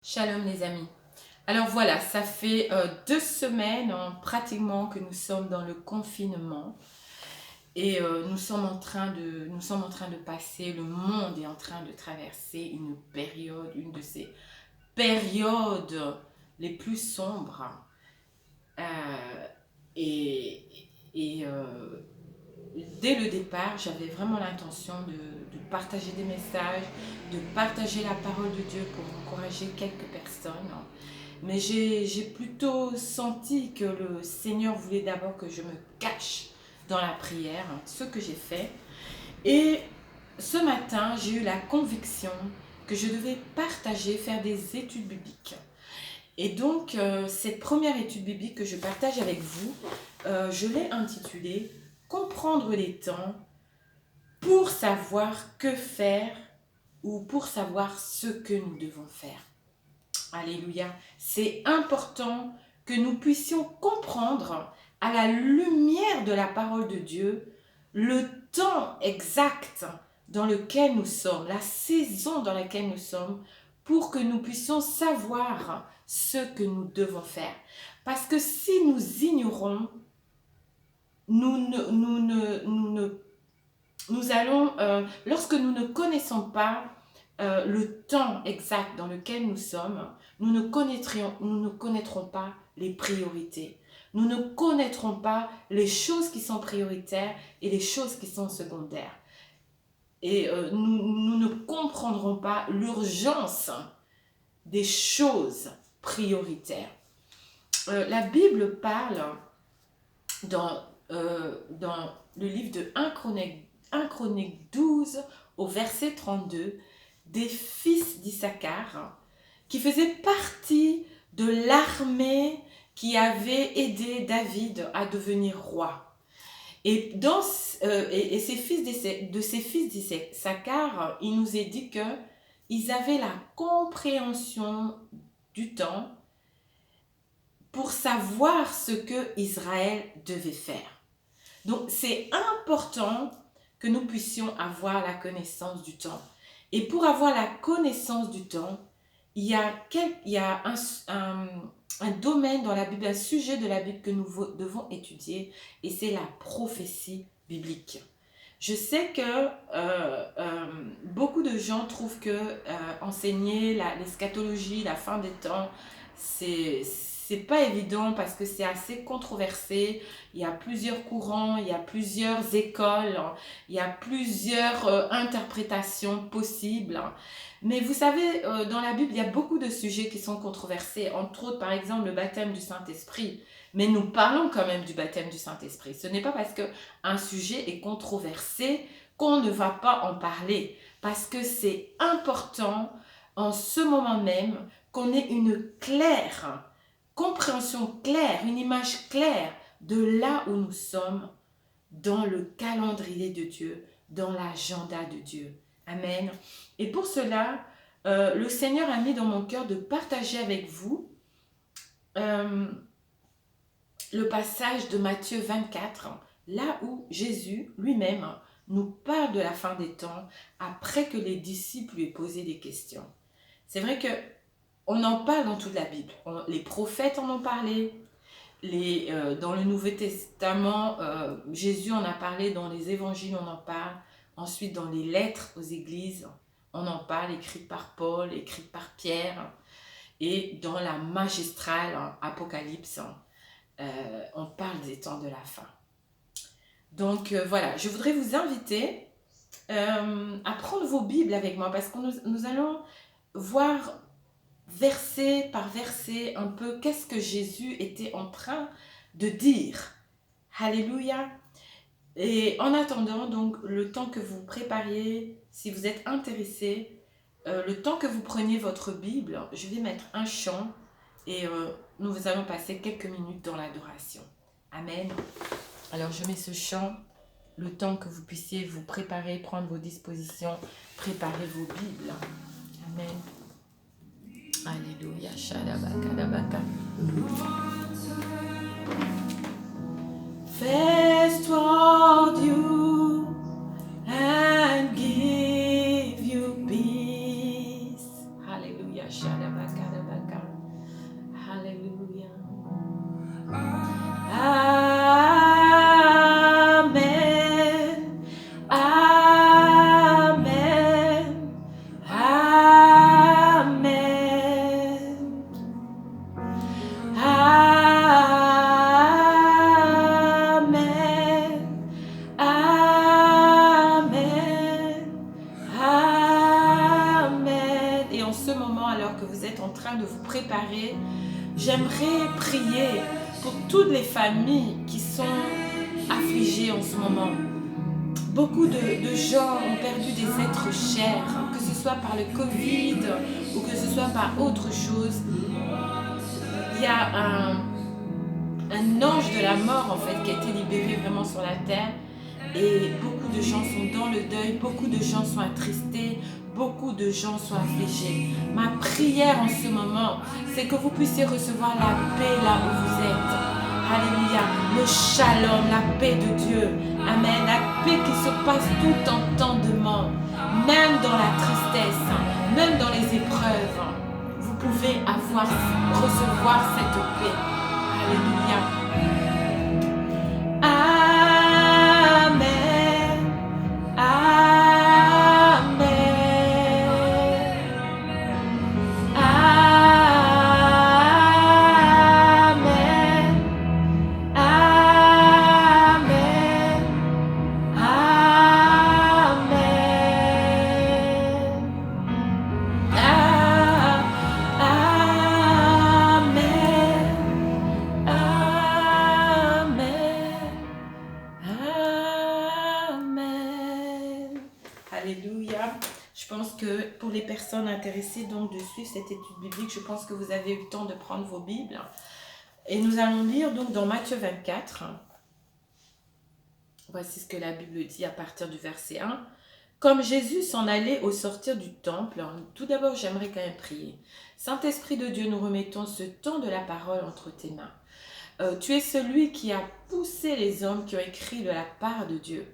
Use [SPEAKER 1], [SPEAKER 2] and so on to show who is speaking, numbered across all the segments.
[SPEAKER 1] Shalom les amis. Alors voilà, ça fait 2 semaines pratiquement que nous sommes dans le confinement et nous sommes en train de passer, le monde est en train de traverser une période, une de ces périodes les plus sombres. Euh, et et, dès le départ, j'avais vraiment l'intention de partager des messages, de partager la parole de Dieu pour encourager quelques personnes. Mais j'ai plutôt senti que le Seigneur voulait d'abord que je me cache dans la prière, ce que j'ai fait. Et ce matin, j'ai eu la conviction que je devais partager, faire des études bibliques. Et donc, cette première étude biblique que je partage avec vous, je l'ai intitulée « Comprendre les temps pour savoir que faire ou pour savoir ce que nous devons faire ». Alléluia. C'est important que nous puissions comprendre à la lumière de la parole de Dieu le temps exact dans lequel nous sommes, la saison dans laquelle nous sommes, pour que nous puissions savoir ce que nous devons faire. Parce que si nous ignorons, lorsque nous ne connaissons pas le temps exact dans lequel nous sommes, nous ne connaîtrons pas les priorités. Nous ne connaîtrons pas les choses qui sont prioritaires et les choses qui sont secondaires. Et nous ne comprendrons pas l'urgence des choses prioritaires. La Bible parle dans le livre de 1 Chronique 12 au verset 32 des fils d'Issachar qui faisaient partie de l'armée qui avait aidé David à devenir roi. Et ces fils d'Issachar, il nous est dit qu'ils avaient la compréhension du temps pour savoir ce que Israël devait faire. Donc, c'est important que nous puissions avoir la connaissance du temps. Et pour avoir la connaissance du temps, il y a un domaine dans la Bible, un sujet de la Bible que nous devons étudier, et c'est la prophétie biblique. Je sais que beaucoup de gens trouvent que enseigner l'eschatologie, la fin des temps, c'est pas évident parce que c'est assez controversé. Il y a plusieurs courants, il y a plusieurs écoles, il y a plusieurs interprétations possibles. Mais vous savez, dans la Bible, il y a beaucoup de sujets qui sont controversés. Entre autres, par exemple, le baptême du Saint-Esprit. Mais nous parlons quand même du baptême du Saint-Esprit. Ce n'est pas parce qu'un sujet est controversé qu'on ne va pas en parler. Parce que c'est important en ce moment même qu'on ait une compréhension claire, une image claire de là où nous sommes dans le calendrier de Dieu, dans l'agenda de Dieu. Amen. Et pour cela, le Seigneur a mis dans mon cœur de partager avec vous le passage de Matthieu 24, là où Jésus lui-même nous parle de la fin des temps après que les disciples lui aient posé des questions. C'est vrai que on en parle dans toute la Bible. Les prophètes en ont parlé. Dans le Nouveau Testament, Jésus en a parlé. Dans les évangiles, on en parle. Ensuite, dans les lettres aux églises, on en parle, écrites par Paul, écrites par Pierre. Et dans la magistrale Apocalypse, on parle des temps de la fin. Donc voilà, je voudrais vous inviter à prendre vos Bibles avec moi parce que nous allons voir verset par verset un peu qu'est-ce que Jésus était en train de dire. Alléluia. Et en attendant, donc, le temps que vous prépariez, si vous êtes intéressé, le temps que vous preniez votre Bible, je vais mettre un chant et nous allons passer quelques minutes dans l'adoration. Amen. Alors, je mets ce chant, le temps que vous puissiez vous préparer, prendre vos dispositions, préparer vos Bibles. Amen. Alléluia. Shadabakadabaka. Fast toward you and give you peace. Alléluia. Shadabakadabaka. êtes en train de vous préparer, j'aimerais prier pour toutes les familles qui sont affligées en ce moment. Beaucoup de gens ont perdu des êtres chers, que ce soit par le Covid ou que ce soit par autre chose. Il y a un ange de la mort en fait qui a été libéré vraiment sur la terre. Et beaucoup de gens sont dans le deuil, beaucoup de gens sont attristés, beaucoup de gens sont affligés. Ma prière en ce moment, c'est que vous puissiez recevoir la paix là où vous êtes. Alléluia, le shalom, la paix de Dieu. Amen, la paix qui se passe tout entendement, même dans la tristesse, même dans les épreuves. Vous pouvez recevoir cette paix. Alléluia. Intéressés donc de suivre cette étude biblique, je pense que vous avez eu le temps de prendre vos Bibles et nous allons lire donc dans Matthieu 24. Voici ce que la Bible dit à partir du verset 1. Comme Jésus s'en allait au sortir du temple, tout d'abord j'aimerais quand même prier. Saint-Esprit de Dieu, nous remettons ce temps de la parole entre tes mains. Tu es celui qui a poussé les hommes qui ont écrit de la part de Dieu.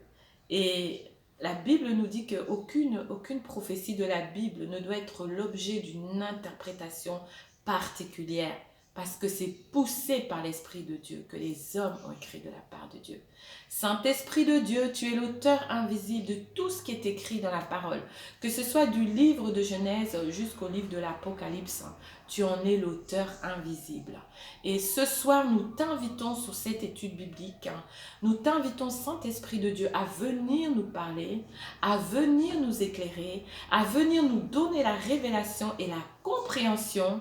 [SPEAKER 1] Et la Bible nous dit qu'aucune prophétie de la Bible ne doit être l'objet d'une interprétation particulière parce que c'est poussé par l'Esprit de Dieu que les hommes ont écrit de la part de Dieu. Saint-Esprit de Dieu, tu es l'auteur invisible de tout ce qui est écrit dans la parole, que ce soit du livre de Genèse jusqu'au livre de l'Apocalypse. Tu en es l'auteur invisible. Et ce soir, nous t'invitons sur cette étude biblique. Nous t'invitons, Saint-Esprit de Dieu, à venir nous parler, à venir nous éclairer, à venir nous donner la révélation et la compréhension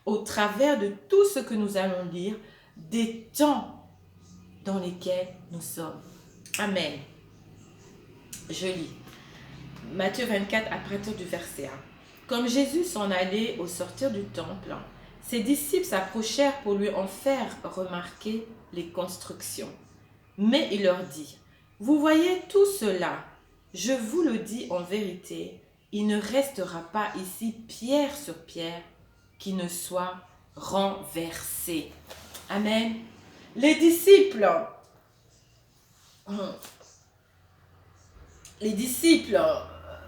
[SPEAKER 1] au travers de tout ce que nous allons lire, des temps dans lesquels nous sommes. Amen. Je lis. Matthieu 24 à partir du verset 1. Comme Jésus s'en allait au sortir du temple, ses disciples s'approchèrent pour lui en faire remarquer les constructions. Mais il leur dit, « Vous voyez tout cela, je vous le dis en vérité, il ne restera pas ici pierre sur pierre qui ne soit renversé. » Amen. Les disciples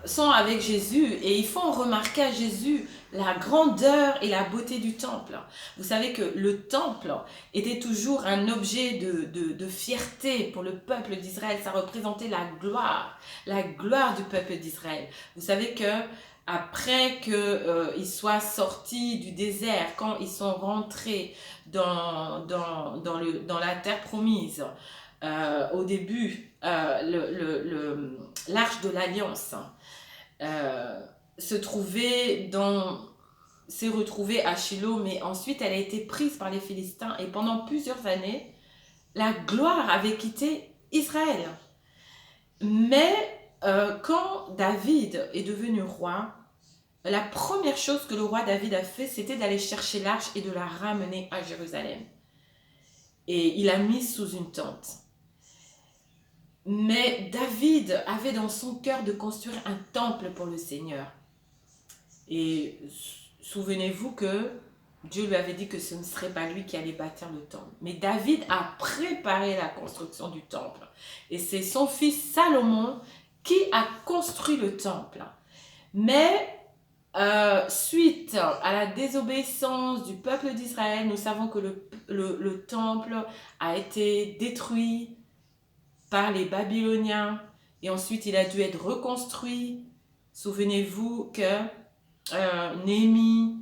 [SPEAKER 1] sont avec Jésus et ils font remarquer à Jésus la grandeur et la beauté du temple. Vous savez que le temple était toujours un objet de fierté pour le peuple d'Israël. Ça représentait la gloire du peuple d'Israël. Vous savez que après qu'ils soient sortis du désert, quand ils sont rentrés dans la terre promise, au début, l'arche de l'Alliance s'est retrouvée à Shilo, mais ensuite elle a été prise par les Philistins et pendant plusieurs années, la gloire avait quitté Israël. Mais quand David est devenu roi, la première chose que le roi David a fait, c'était d'aller chercher l'arche et de la ramener à Jérusalem. Et il l'a mise sous une tente. Mais David avait dans son cœur de construire un temple pour le Seigneur. Et souvenez-vous que Dieu lui avait dit que ce ne serait pas lui qui allait bâtir le temple. Mais David a préparé la construction du temple. Et c'est son fils Salomon qui a construit le temple. Mais suite à la désobéissance du peuple d'Israël, nous savons que le temple a été détruit par les Babyloniens et ensuite il a dû être reconstruit. Souvenez-vous que Néhémie,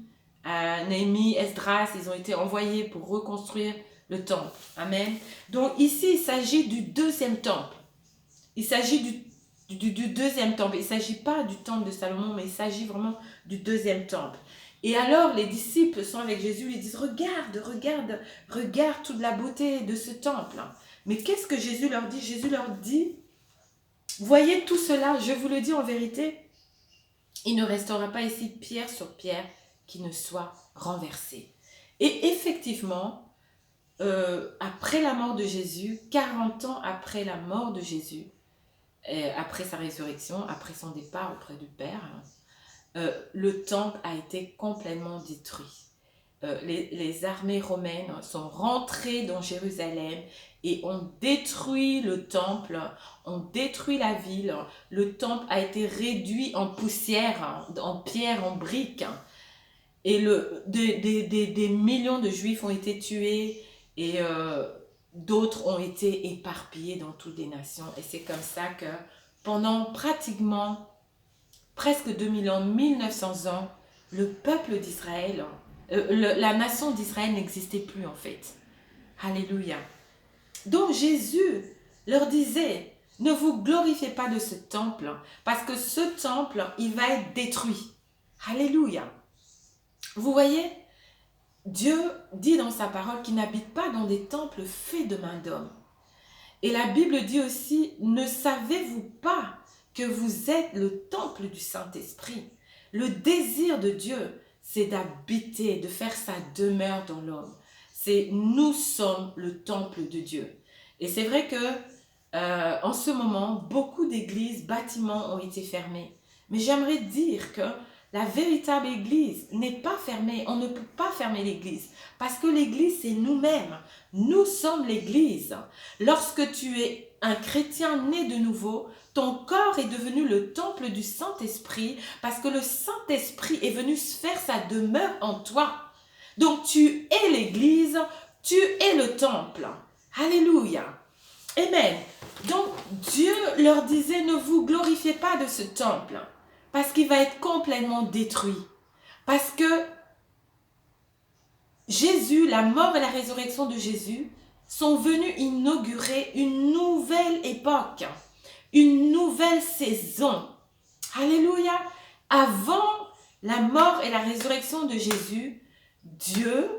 [SPEAKER 1] Esdras, ils ont été envoyés pour reconstruire le temple. Amen. Donc ici, il s'agit du deuxième temple. Il s'agit du deuxième temple. Il ne s'agit pas du temple de Salomon, mais il s'agit vraiment du deuxième temple. Et alors les disciples sont avec Jésus, ils disent, regarde, regarde, regarde toute la beauté de ce temple. Mais qu'est-ce que Jésus leur dit? Jésus leur dit, voyez tout cela, je vous le dis en vérité, il ne restera pas ici pierre sur pierre qui ne soit renversée. Et effectivement, après la mort de Jésus, 40 ans après la mort de Jésus, après sa résurrection, après son départ auprès du Père, le temple a été complètement détruit. Les armées romaines sont rentrées dans Jérusalem et ont détruit le temple, ont détruit la ville. Le temple a été réduit en poussière, en pierre, en briques. Et des millions de Juifs ont été tués et d'autres ont été éparpillés dans toutes les nations. Et c'est comme ça que pendant pratiquement presque 2000 ans, 1900 ans, le peuple d'Israël, la nation d'Israël n'existait plus en fait. Alléluia. Donc Jésus leur disait, ne vous glorifiez pas de ce temple, parce que ce temple, il va être détruit. Alléluia. Vous voyez, Dieu dit dans sa parole qu'il n'habite pas dans des temples faits de main d'homme. Et la Bible dit aussi, ne savez-vous pas que vous êtes le temple du Saint-Esprit? Le désir de Dieu, c'est d'habiter, de faire sa demeure dans l'homme. Nous sommes le temple de Dieu. Et c'est vrai que en ce moment, beaucoup d'églises, bâtiments ont été fermés. Mais j'aimerais dire que la véritable église n'est pas fermée. On ne peut pas fermer l'église. Parce que l'église, c'est nous-mêmes. Nous sommes l'église. Lorsque tu es un chrétien né de nouveau, ton corps est devenu le temple du Saint-Esprit parce que le Saint-Esprit est venu faire sa demeure en toi. Donc tu es l'église, tu es le temple. Alléluia. Amen. Donc Dieu leur disait, ne vous glorifiez pas de ce temple parce qu'il va être complètement détruit. Parce que Jésus, la mort et la résurrection de Jésus sont venus inaugurer une nouvelle époque, une nouvelle saison. Alléluia. Avant la mort et la résurrection de Jésus, Dieu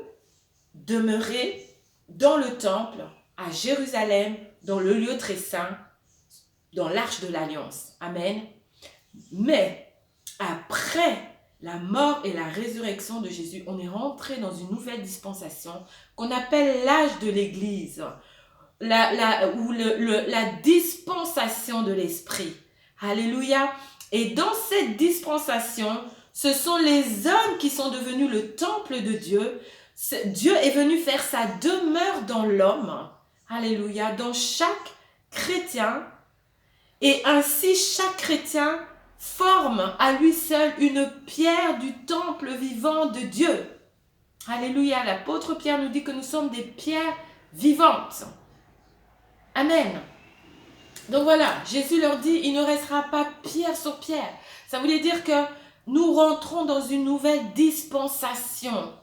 [SPEAKER 1] demeurait dans le temple, à Jérusalem, dans le lieu très saint, dans l'arche de l'alliance. Amen. Mais après la mort et la résurrection de Jésus, on est rentré dans une nouvelle dispensation qu'on appelle l'âge de l'Église, la dispensation de l'Esprit. Alléluia. Et dans cette dispensation, ce sont les hommes qui sont devenus le temple de Dieu. Dieu est venu faire sa demeure dans l'homme. Alléluia. Dans chaque chrétien. Et ainsi, chaque chrétien forme à lui seul une pierre du temple vivant de Dieu. Alléluia. L'apôtre Pierre nous dit que nous sommes des pierres vivantes. Amen. Donc voilà, Jésus leur dit, il ne restera pas pierre sur pierre. Ça voulait dire que nous rentrons dans une nouvelle dispensation.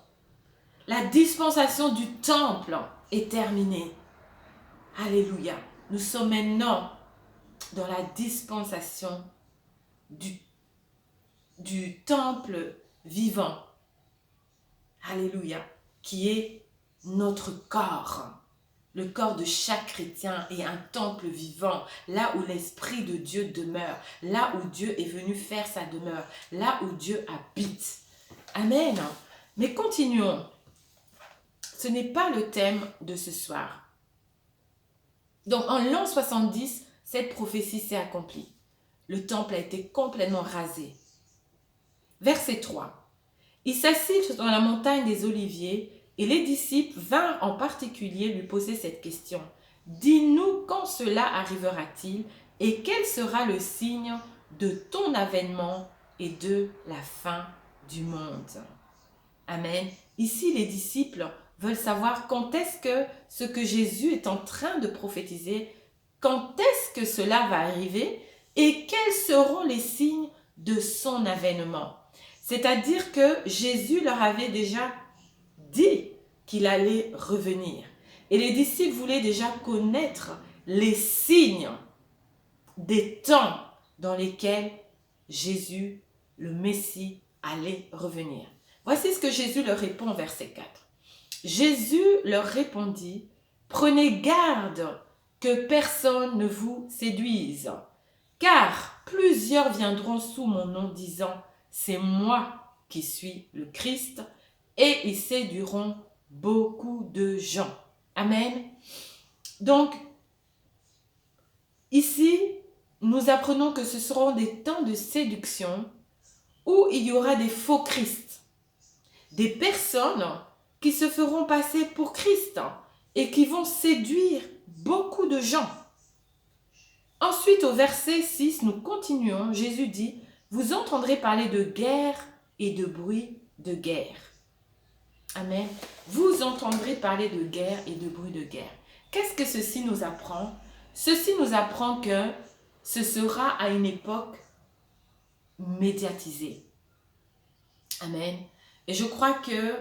[SPEAKER 1] La dispensation du temple est terminée. Alléluia. Nous sommes maintenant dans la dispensation du temple vivant. Alléluia. Qui est notre corps. Le corps de chaque chrétien est un temple vivant, là où l'Esprit de Dieu demeure, là où Dieu est venu faire sa demeure, là où Dieu habite. Amen. Mais continuons. Ce n'est pas le thème de ce soir. Donc en l'an 70, cette prophétie s'est accomplie. Le temple a été complètement rasé. Verset 3. Il s'assit dans la montagne des Oliviers et les disciples vinrent en particulier lui poser cette question. Dis-nous quand cela arrivera-t-il et quel sera le signe de ton avènement et de la fin du monde. Amen. Ici, les disciples veulent savoir quand est-ce que ce que Jésus est en train de prophétiser, quand est-ce que cela va arriver et quels seront les signes de son avènement. C'est-à-dire que Jésus leur avait déjà dit qu'il allait revenir. Et les disciples voulaient déjà connaître les signes des temps dans lesquels Jésus, le Messie, allait revenir. Voici ce que Jésus leur répond, verset 4. Jésus leur répondit, « Prenez garde que personne ne vous séduise, car plusieurs viendront sous mon nom disant, c'est moi qui suis le Christ, et ils séduiront beaucoup de gens. » Amen. Donc, ici, nous apprenons que ce seront des temps de séduction où il y aura des faux Christ, des personnes qui se feront passer pour Christ et qui vont séduire beaucoup de gens. Ensuite, au verset 6, nous continuons. Jésus dit, « Vous entendrez parler de guerre et de bruit de guerre. » Amen. Vous entendrez parler de guerre et de bruit de guerre. Qu'est-ce que ceci nous apprend? Ceci nous apprend que ce sera à une époque médiatisée. Amen. Et je crois que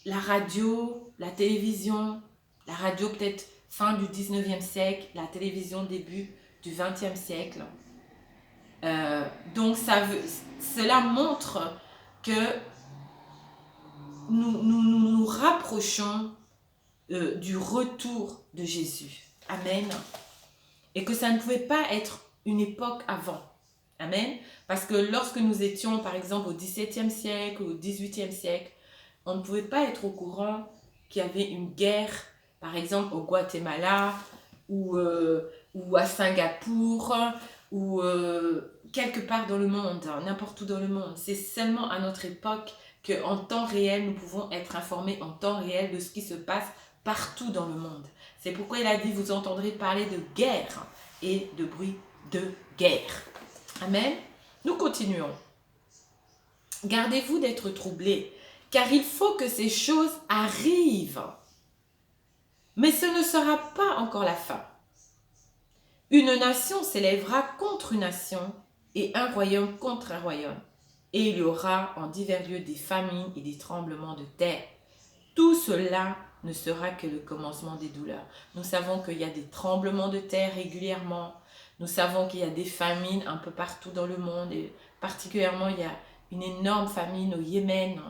[SPEAKER 1] la radio, la télévision, la radio peut-être fin du 19e siècle, la télévision début du 20e siècle. Donc cela montre que nous rapprochons du retour de Jésus. Amen. Et que ça ne pouvait pas être une époque avant. Amen. Parce que lorsque nous étions, par exemple, au XVIIe siècle, au XVIIIe siècle, on ne pouvait pas être au courant qu'il y avait une guerre, par exemple, au Guatemala, ou à Singapour, ou quelque part dans le monde, n'importe où dans le monde. C'est seulement à notre époque qu'en temps réel, nous pouvons être informés en temps réel de ce qui se passe partout dans le monde. C'est pourquoi il a dit, vous entendrez parler de guerre et de bruit de guerre. Amen. Nous continuons. Gardez-vous d'être troublés, car il faut que ces choses arrivent. Mais ce ne sera pas encore la fin. Une nation s'élèvera contre une nation et un royaume contre un royaume. Et il y aura en divers lieux des famines et des tremblements de terre. Tout cela ne sera que le commencement des douleurs. Nous savons qu'il y a des tremblements de terre régulièrement. Nous savons qu'il y a des famines un peu partout dans le monde. Et particulièrement, il y a une énorme famine au Yémen.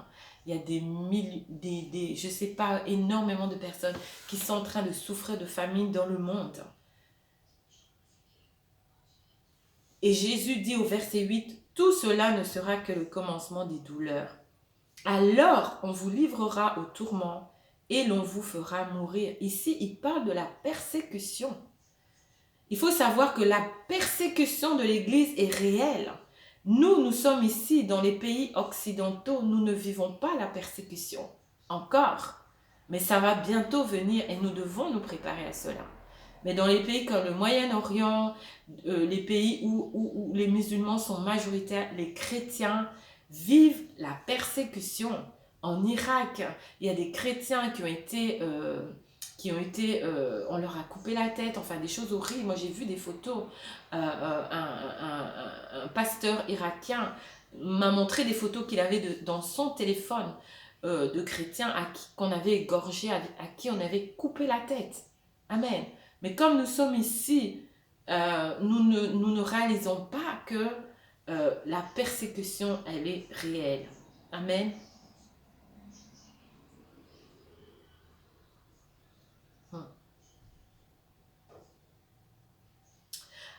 [SPEAKER 1] Il y a je sais pas, énormément de personnes qui sont en train de souffrir de famine dans le monde. Et Jésus dit au verset 8, « Tout cela ne sera que le commencement des douleurs. Alors on vous livrera au tourment et l'on vous fera mourir. » Ici, il parle de la persécution. Il faut savoir que la persécution de l'Église est réelle. Nous sommes ici dans les pays occidentaux, nous ne vivons pas la persécution. Encore. Mais ça va bientôt venir et nous devons nous préparer à cela. Mais dans les pays comme le Moyen-Orient, les pays où les musulmans sont majoritaires, les chrétiens vivent la persécution. En Irak, il y a des chrétiens qui ont été, on leur a coupé la tête, enfin des choses horribles. Moi j'ai vu des photos, un pasteur irakien m'a montré des photos qu'il avait dans son téléphone de chrétiens qu'on avait égorgé, à qui on avait coupé la tête. Amen. Mais comme nous sommes ici, nous ne réalisons pas que la persécution, elle est réelle. Amen.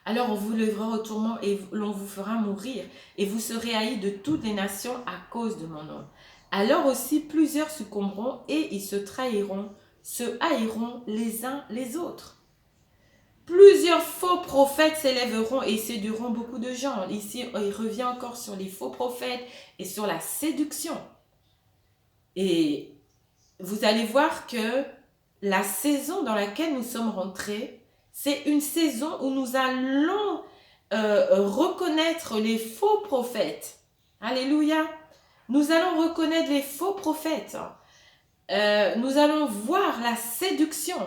[SPEAKER 1] Alors on vous lèvera au tourment et l'on vous fera mourir, et vous serez haïs de toutes les nations à cause de mon nom. Alors aussi plusieurs succomberont et ils se trahiront, se haïront les uns les autres. Plusieurs faux prophètes s'élèveront et séduiront beaucoup de gens. Ici, il revient encore sur les faux prophètes et sur la séduction. Et vous allez voir que la saison dans laquelle nous sommes rentrés, c'est une saison où nous allons reconnaître les faux prophètes. Alléluia. Nous allons reconnaître les faux prophètes. Nous allons voir la séduction.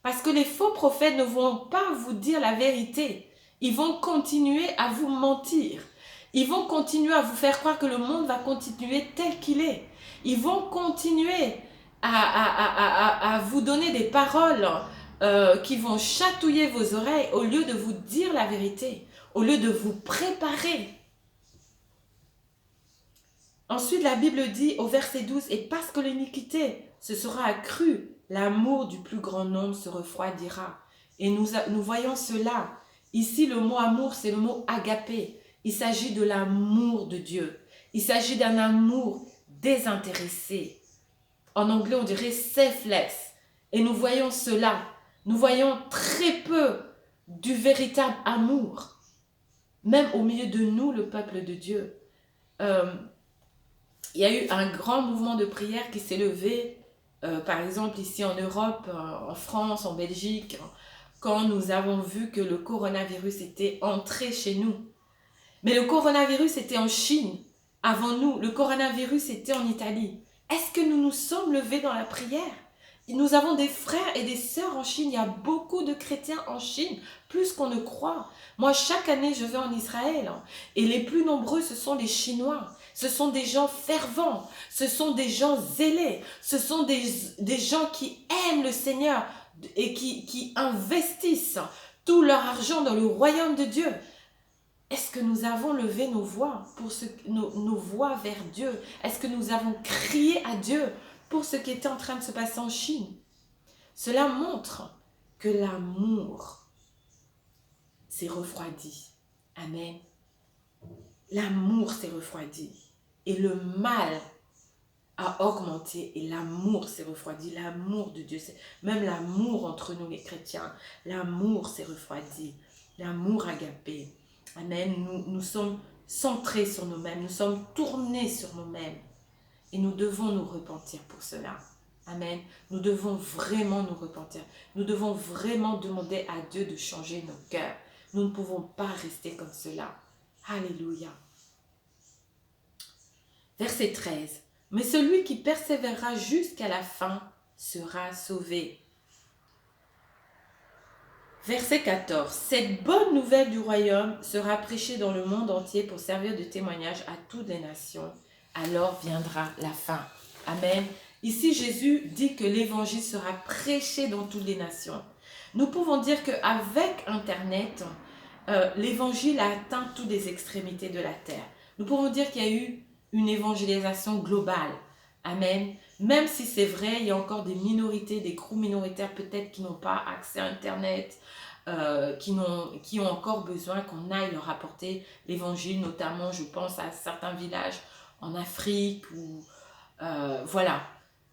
[SPEAKER 1] Parce que les faux prophètes ne vont pas vous dire la vérité. Ils vont continuer à vous mentir. Ils vont continuer à vous faire croire que le monde va continuer tel qu'il est. Ils vont continuer à vous donner des paroles qui vont chatouiller vos oreilles au lieu de vous dire la vérité, au lieu de vous préparer. Ensuite, la Bible dit au verset 12, « Et parce que l'iniquité se sera accrue, l'amour du plus grand nombre se refroidira. » Et nous voyons cela. Ici, le mot amour, c'est le mot agapé. Il s'agit de l'amour de Dieu. Il s'agit d'un amour désintéressé. En anglais, on dirait selfless. Et nous voyons cela. Nous voyons très peu du véritable amour. Même au milieu de nous, le peuple de Dieu. Il y a eu un grand mouvement de prière qui s'est levé, par exemple ici en Europe, en France, en Belgique, quand nous avons vu que le coronavirus était entré chez nous. Mais le coronavirus était en Chine avant nous. Le coronavirus était en Italie. Est-ce que nous nous sommes levés dans la prière? Nous avons des frères et des sœurs en Chine. Il y a beaucoup de chrétiens en Chine, plus qu'on ne croit. Moi, chaque année, je vais en Israël. Et les plus nombreux, ce sont les Chinois. Ce sont des gens fervents. Ce sont des gens zélés. Ce sont des gens qui aiment le Seigneur et qui investissent tout leur argent dans le royaume de Dieu. Est-ce que nous avons levé nos voix, nos voix vers Dieu? Est-ce que nous avons crié à Dieu pour ce qui était en train de se passer en Chine? Cela montre que l'amour s'est refroidi. Amen. L'amour s'est refroidi. Et le mal a augmenté et l'amour s'est refroidi. L'amour de Dieu, même l'amour entre nous les chrétiens, l'amour s'est refroidi. L'amour agapé. Amen. Nous sommes centrés sur nous-mêmes. Nous sommes tournés sur nous-mêmes. Et nous devons nous repentir pour cela. Amen. Nous devons vraiment nous repentir. Nous devons vraiment demander à Dieu de changer nos cœurs. Nous ne pouvons pas rester comme cela. Alléluia. Verset 13. Mais celui qui persévérera jusqu'à la fin sera sauvé. Verset 14. Cette bonne nouvelle du royaume sera prêchée dans le monde entier pour servir de témoignage à toutes les nations. Alors viendra la fin. Amen. Ici, Jésus dit que l'évangile sera prêché dans toutes les nations. Nous pouvons dire qu'avec Internet, l'évangile a atteint toutes les extrémités de la terre. Nous pouvons dire qu'il y a eu une évangélisation globale. Amen. Même si c'est vrai, il y a encore des minorités, des groupes minoritaires peut-être qui n'ont pas accès à Internet, qui ont encore besoin qu'on aille leur apporter l'évangile, notamment je pense à certains villages en Afrique ou voilà,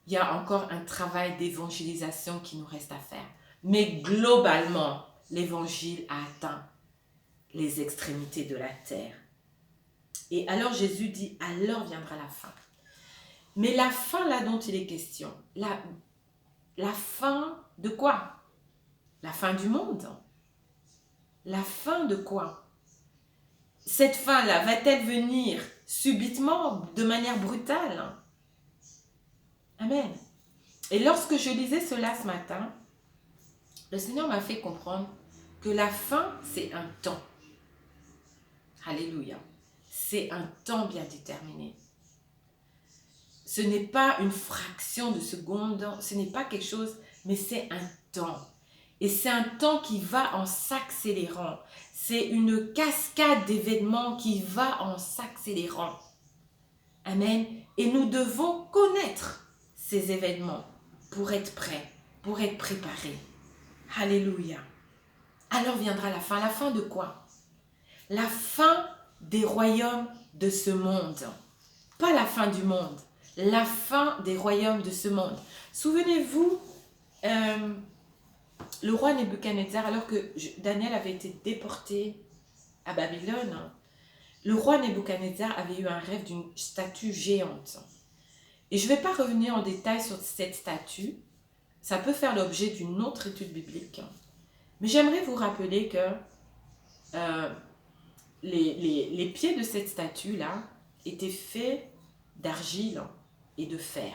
[SPEAKER 1] il y a encore un travail d'évangélisation qui nous reste à faire. Mais globalement, l'évangile a atteint les extrémités de la terre. Et alors Jésus dit, alors viendra la fin. Mais la fin là dont il est question, la fin de quoi? La fin du monde. La fin de quoi? Cette fin-là va-t-elle venir subitement, de manière brutale? Amen. Et lorsque je lisais cela ce matin, le Seigneur m'a fait comprendre que la fin, c'est un temps. Alléluia. C'est un temps bien déterminé. Ce n'est pas une fraction de seconde, ce n'est pas quelque chose, mais c'est un temps. Et c'est un temps qui va en s'accélérant. C'est une cascade d'événements qui va en s'accélérant. Amen. Et nous devons connaître ces événements pour être prêts, pour être préparés. Alléluia. Alors viendra la fin. La fin de quoi? La fin des royaumes de ce monde. Pas la fin du monde. La fin des royaumes de ce monde. Souvenez-vous, le roi Nebuchadnezzar, alors que Daniel avait été déporté à Babylone, le roi Nebuchadnezzar avait eu un rêve d'une statue géante. Et je ne vais pas revenir en détail sur cette statue. Ça peut faire l'objet d'une autre étude biblique. Mais j'aimerais vous rappeler que les pieds de cette statue-là étaient faits d'argile et de fer.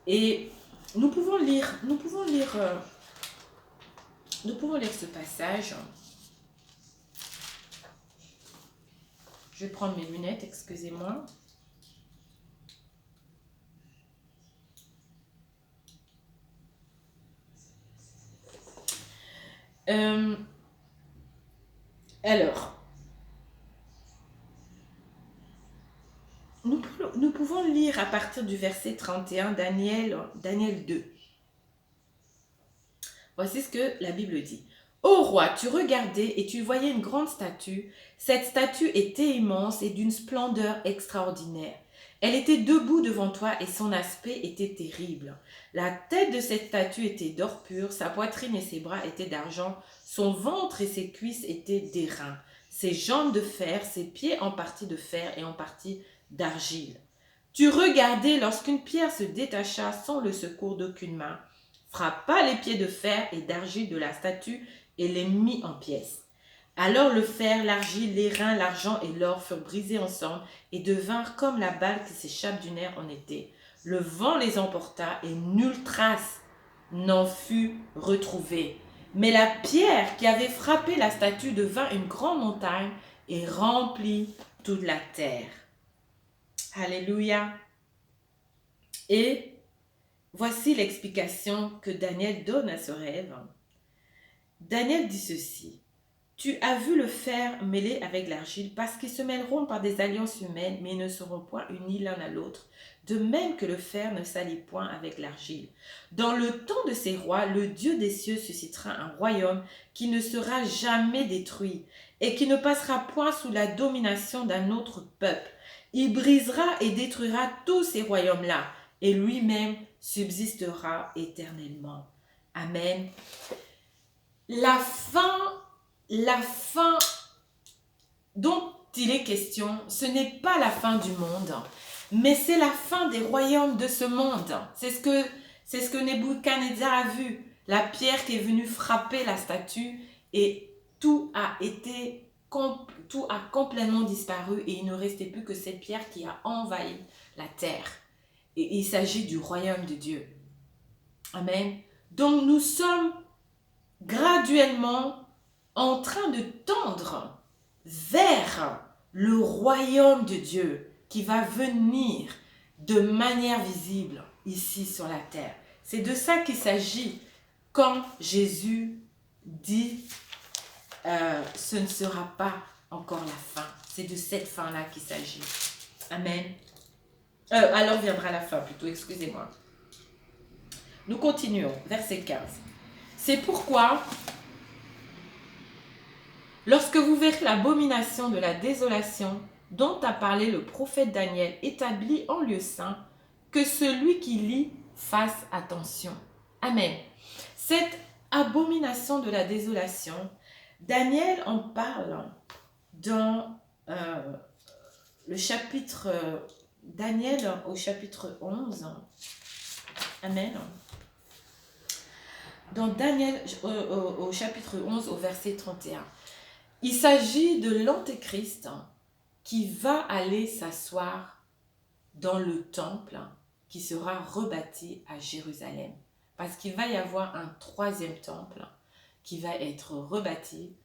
[SPEAKER 1] Et nous pouvons lire ce passage. Je vais prendre mes lunettes, excusez-moi. Alors, lire à partir du verset 31, Daniel 2. Voici ce que la Bible dit. Ô roi, tu regardais et tu voyais une grande statue. Cette statue était immense et d'une splendeur extraordinaire. Elle était debout devant toi et son aspect était terrible. La tête de cette statue était d'or pur, sa poitrine et ses bras étaient d'argent, son ventre et ses cuisses étaient d'airain, ses jambes de fer, ses pieds en partie de fer et en partie d'argile. Tu regardais lorsqu'une pierre se détacha sans le secours d'aucune main, frappa les pieds de fer et d'argile de la statue et les mit en pièces. Alors le fer, l'argile, l'airain, l'argent et l'or furent brisés ensemble et devinrent comme la balle qui s'échappe du nerf en été. Le vent les emporta et nulle trace n'en fut retrouvée. Mais la pierre qui avait frappé la statue devint une grande montagne et remplit toute la terre. Alléluia. Et voici l'explication que Daniel donne à ce rêve. Daniel dit ceci. Tu as vu le fer mêlé avec l'argile parce qu'ils se mêleront par des alliances humaines, mais ils ne seront point unis l'un à l'autre, de même que le fer ne s'allie point avec l'argile. Dans le temps de ces rois, le Dieu des cieux suscitera un royaume qui ne sera jamais détruit et qui ne passera point sous la domination d'un autre peuple. Il brisera et détruira tous ces royaumes-là et lui-même subsistera éternellement. Amen. La fin dont il est question, ce n'est pas la fin du monde, mais c'est la fin des royaumes de ce monde. C'est ce que Nebuchadnezzar a vu. La pierre qui est venue frapper la statue et tout a complètement disparu et il ne restait plus que cette pierre qui a envahi la terre. Et il s'agit du royaume de Dieu. Amen. Donc nous sommes graduellement en train de tendre vers le royaume de Dieu qui va venir de manière visible ici sur la terre. C'est de ça qu'il s'agit quand Jésus dit ce ne sera pas encore la fin. C'est de cette fin-là qu'il s'agit. Amen. Alors viendra la fin plutôt, excusez-moi. Nous continuons, verset 15. C'est pourquoi, lorsque vous verrez l'abomination de la désolation dont a parlé le prophète Daniel établie en lieu saint, que celui qui lit fasse attention. Amen. Cette abomination de la désolation, Daniel en parle dans le chapitre, Daniel au chapitre 11. Amen. Dans Daniel au chapitre 11 au verset 31. Il s'agit de l'antéchrist qui va aller s'asseoir dans le temple qui sera rebâti à Jérusalem. Parce qu'il va y avoir un troisième temple qui va être rebâti.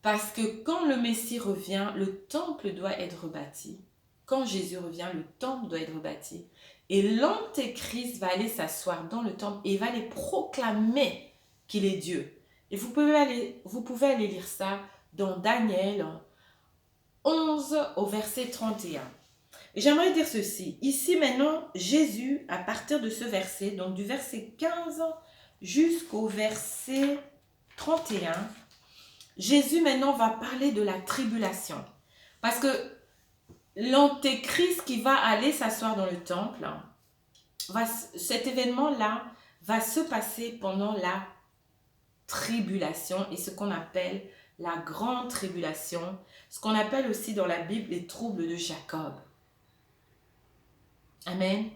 [SPEAKER 1] Parce que quand le Messie revient, le temple doit être rebâti. Quand Jésus revient, le temple doit être rebâti. Et l'antéchrist va aller s'asseoir dans le temple et va aller proclamer qu'il est Dieu. Et vous pouvez aller lire ça dans Daniel 11 au verset 31. Et j'aimerais dire ceci. Ici maintenant, Jésus, à partir de ce verset, donc du verset 15 jusqu'au verset 31, Jésus maintenant va parler de la tribulation. Parce que l'antéchrist qui va aller s'asseoir dans le temple, cet événement-là va se passer pendant la tribulation et ce qu'on appelle la grande tribulation, ce qu'on appelle aussi dans la Bible les troubles de Jacob. Amen.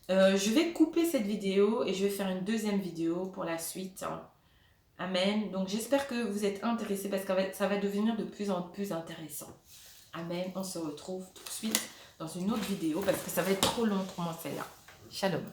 [SPEAKER 1] Je vais couper cette vidéo et je vais faire une deuxième vidéo pour la suite. Amen. Donc j'espère que vous êtes intéressés parce que ça va devenir de plus en plus intéressant. Amen. On se retrouve tout de suite dans une autre vidéo parce que ça va être trop long pour moi celle-là. Shalom.